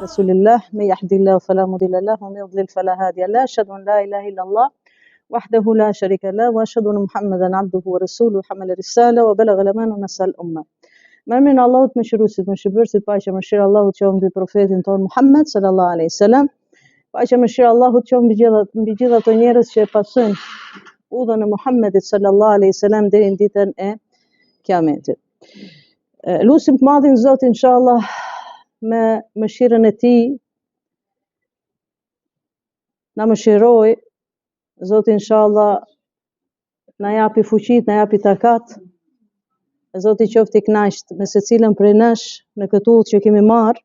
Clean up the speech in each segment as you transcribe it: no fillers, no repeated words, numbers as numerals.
رسول الله من يهد الله فلا مضل له ومن يضلل فلا هادي له أشهد أن لا إله إلا الله وحده لا شريك له وأشهد أن محمدا عبده ورسوله حمل الرسالة وبلغ الأمانة ونصح الأمة. Mërmin Allahut me shëruesit, me shërbërësit, paqja mëshira Allahut qoftë mbi profetin ton Muhammed sallallahu alaihi wasallam. Paqja mëshira Allahut qoftë mbi gjithë ato njerëz që pasojnë udhën e Muhammedit sallallahu alaihi wasallam deri në ditën e Kiametit. Lutim të madhin Zotin inshallah me mëshirën e Tij na mëshiroj, Zoti inshallah na japi fuqit, na japi takat. Zoti qoftë i kënaqur me secilën prej nesh në këtë udhë që kemi marrë.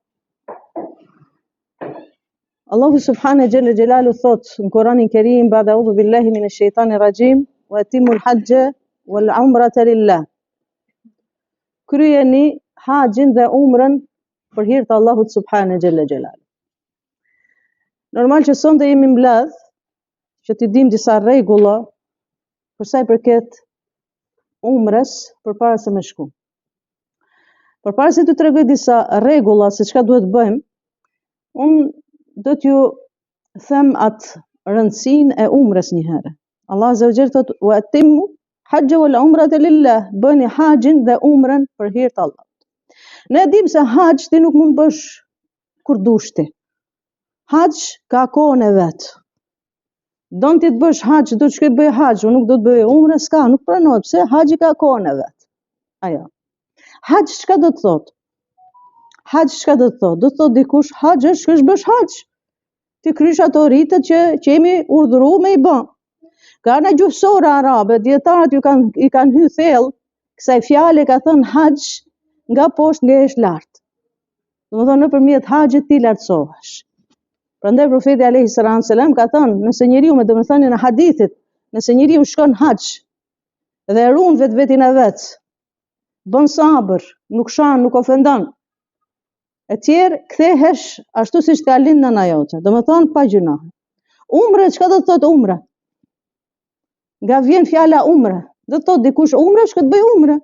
Allahu subhanahu jalla jalalu thot në Kur'anin Kerim, ba'da a'udhu billahi minash shaitanir rajim, wa atimul hajja wal umrata lillah. Kryeni haxhin dhe umrën për hir të Allahut subhanahu jalla jalalu. Normal që sonte jemi mbledh që t'i dim disa rregulla për sa i përket umrës përpara se me shku. Përpara se t'ju tregoj disa rregulla se çka duhet bëjmë, unë do t'ju them atë rëndësinë e umrës një herë. Allah azza wa jalla thot: "Wa atimmu hajja wal umrata lillah", bëni haxhin dhe umrën për hir të Allahut. Ne dim se haxh ti nuk mund bësh kur dush ti. Haxh ka kohën e vet. Don ti të bësh haxh, do të shkoj bëj haxh, unë nuk do të bëj umrë, s'ka, nuk pranohet, pse haxhi ka kohën e vet. Ajo. Haxh çka do të thot? Haxh çka do të thot? Do të thot dikush haxh është shkosh bësh haxh. Ti krysh ato ritet që jemi urdhëruar me i bë. Ka në gjuhësore arabe, dietarët i kanë hyrë thellë kësaj fjale, ka thënë haxh nga poshtë ngrehesh lart. Domethënë nëpërmjet haxhit ti lartësohesh. Prandaj profeti alayhi salam ka thënë, nëse njeriu me domethënien e hadithit, nëse njeriu shkon haxh dhe ruan vetin e vet, bën sabër, nuk shan, nuk ofendon, e tjerë kthehesh ashtu siç ka lind nëna jote, domethënë pa gjuna. Umre, çka do të thotë umre? Nga vjen fjala umre, do të thotë dikush umre, shkoj të bëj umre.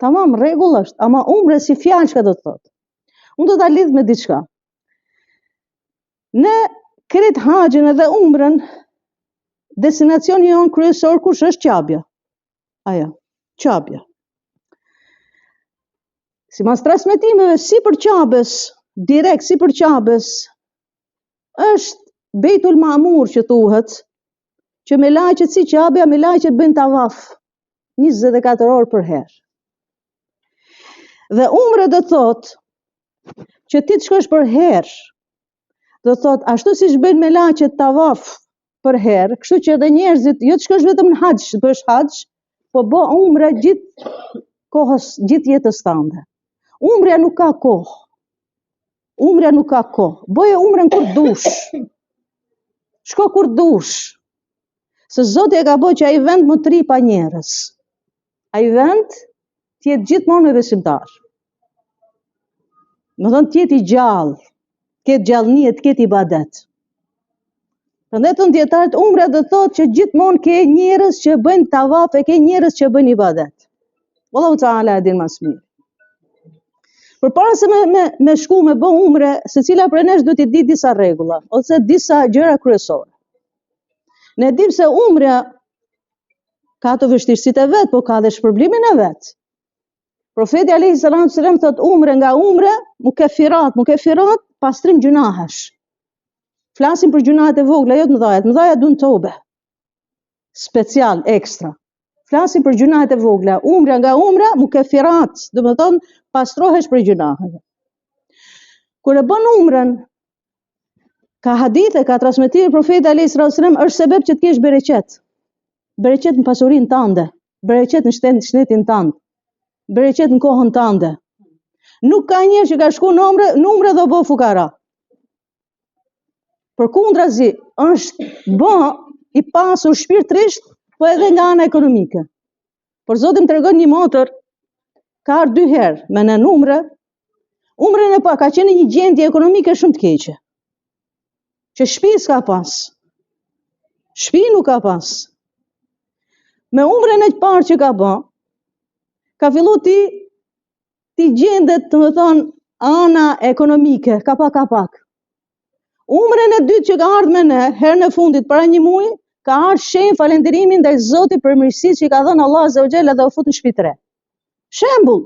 Tamam, rregull është, ama umre si fjalë çka do të thotë? Unë do ta lidh me diçka. Ne kret haxhin edhe umrën, destinacioni jon kryesor kush është? Qabja. Ajo, Qabja. Sipas transmetimeve sipër Qabës, direkt sipër Qabës, është Beitul Ma'mur që thuhet, që me laqet si Qabja, me laqet bën tavaf 24 orë për herë. Dhe umre do thot që ti të shkosh për herë, do thot ashtu siç bën me laqet tavaf për herë, kështu që edhe njerëzit jo të shkosh vetëm në haxh, bësh haxh, po bë umre gjithë jetës tënde. Umrja nuk ka kohë. Umrja nuk ka kohë. Bëje umrën kur dush. Shko kur dush. Se Zoti e ka bërë që ai vend më tri pa njerëz. Ai vend të jetë gjithmonë me besimtar. Do të thonë të jetë i gjallë, të ketë gjallëni, të ketë ibadet. Prandaj thon dietarët umra do thotë që gjithmonë ke njerëz që bëjnë tavaf, e ke njerëz që bëjnë ibadet. Wallahu ta'ala e din më së miri. Përpara se me shku me bë umre, secila prej nesh duhet të di disa rregulla ose disa gjëra kryesore. Ne dim se umrja ka të vështirësitë e vet, po ka dhe shpërblimin e vet. Profeti alayhi salam thot umre nga umre, mukeffirat, pastrim gjunahesh. Flasim për gjunahet e vogla, jo të mëdhaja. Të mëdhaja duan tobe. Special, ekstra. Flasim për gjunahet e vogla. Umra nga umra, mukeffirat, do të thonë pastrohesh për gjunahet. Kur e bën umrën, ka hadithe, ka transmetuar profeti alayhi salam, është sebeb që të kesh bereqet. Bereqet në pasurinë tënde, bereqet në shtetin tënd, bereqet në kohën tënde. Nuk ka njerëz që ka shku në umre dhe bë fukara. Përkundrazi, është bë i pasur shpirtërisht, po edhe nga ana ekonomike. Por Zoti më tregon një motër, ka ardhur 2 herë me në umre. Umrën e pa ka qenë një gjendje ekonomike shumë të keqe. Që shtëpi s'ka pas. Shtëpi nuk ka pas. Me umrën e parë që ka bë, ka fillu ti gjendet, të më thonë, ana ekonomike, ka pak. Umrën e dytë që ka ardhur me ne, herën e fundit para një muaji, ka ardhur shenjë falënderimin ndaj Zotit për mirësitë që i ka dhënë Allah Azza wa Jalla dhe u fut në shtëpi të re. Shembull.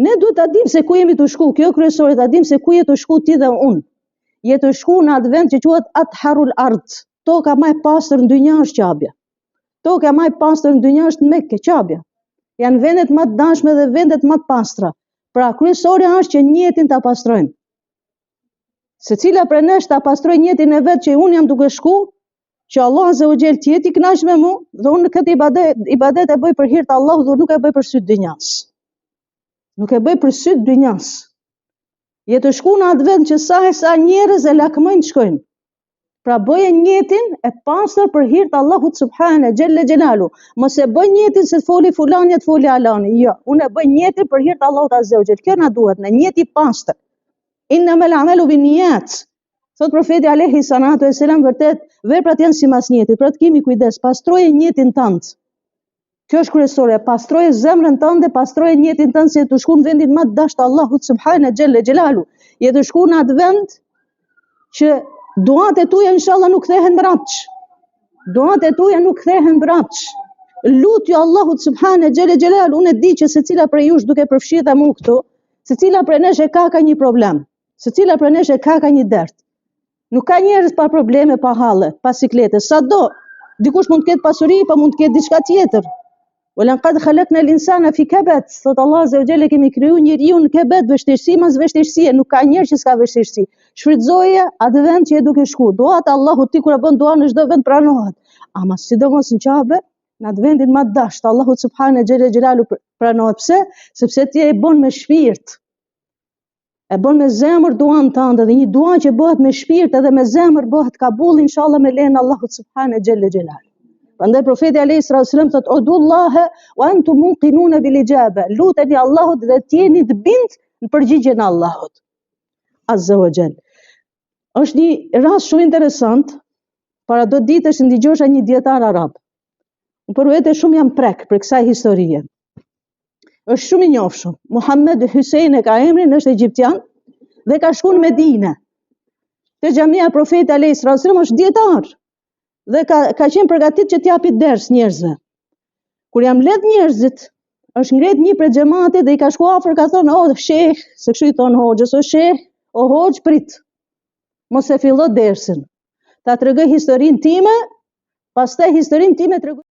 Ne duhet ta dimë se ku jemi të shku, kjo kryesore, ta dimë se ku je të shku ti dhe unë. Je të shku në atë vend që quhet Atharul Ard. Toka më e pastër në dynjë është Qabja. Toka më e pastër në dynjë është Mekke, Qabja. Janë vendet më të dashme dhe vendet më të pastra. Pra kryesorja është që njëtin ta pastrojmë. Secila prej nesh ta pastroj njëtin e vet që unë jam duke shku, që Allah Azza wa Jall të jetë i kënaqur me mua, dhe unë këtë ibadet e bëj për hir të Allahut dhe nuk e bëj për sy të dynjas. Nuk e bëj për sy të dynjas. Je të shku në atë vend që sa njerëz e lakmojnë të shkojnë. Pra bëje njëtin e pastër për hir të Allahut subhane xhelle xhelalu. Mos e bëj njëtin se të foli fulani, të foli alani. Jo, unë e bëj njëtin për hir të Allahut Azza wa Jall. Kjo na duhet, në njëti pastër. Innamal a'malu binniyat. Thot profeti alayhi salatu wassalam, vërtet veprat janë sipas njëtit. Pra të kemi kujdes, pastroje njëtin tënd. Kjo është kryesore, pastroje zemrën tënde, pastroje njëtin tënd se të shku në vendin më të dashur të Allahut subhane xhelle xhelalu. Je të shku në atë vend që duat e tuaja inshallah nuk kthehen mbrapsht. Duat e tuaja nuk kthehen mbrapsht. Lutju Allahut subhane xhelle xhelalu, unë e di që secila prej jush duke përfshirë dhe mua këtu, secila prej nesh e ka një problem. Secila prej nesh e ka një dert. Nuk ka njerëz pa probleme, pa halle, pa siklete. Sado, dikush mund të ketë pasuri, pa mund të ketë diçka tjetër. وَلَقَدْ خَلَقْنَا الْإِنسَانَ فِي كَبَدٍ. Thot Allah Azza wa Jalla, kemi kriju njeriu në kebet, vështirësi mas vështirësie, nuk ka njerëz që s'ka vështirësi. Shfrytëzoje atë vend që je duke shku. Duat Allahut ti kur e bën dua në çdo vend pranohet. Ama sidomos në Qabe, në atë vendin më të dashur, Allahut subhane xhelle xhelalu pranohet. Pse? Sepse ti e bën me shpirt. E bën me zemër duan tënde dhe një dua që bëhet me shpirt edhe me zemër bëhet kabul inshallah me lejen Allahut subhane xhelle xhelalu. Prandaj profeti alayhi salatu wasallam thot udullaha wa antum muqinun bil ijaba. Luteni Allahut dhe të jeni të bindur në përgjigjen e Allahut Azza wa Jall. Është një rast shumë interesant. Para do ditësh ndigjoja një dietar arab. Unë për vete shumë jam prek për kësaj historie. Është shumë i njohshëm. Muhammed Hussein e ka emrin, është egjiptian dhe ka shkuar në Medinë. Te xhamia profeti alayhi salatu wasallam është dietar. Dhe ka qenë përgatit që t'japi ders njerëzve. Kur jam mbledh njerëzit, është ngret një prej xhamatit dhe i ka shkuar afër, ka thonë, "O sheh, se kështu i thon hoxhës, o sheh, o hoxh, prit. Mos e fillo dersin. Ta tregoj historinë time, pastaj historinë time tregoj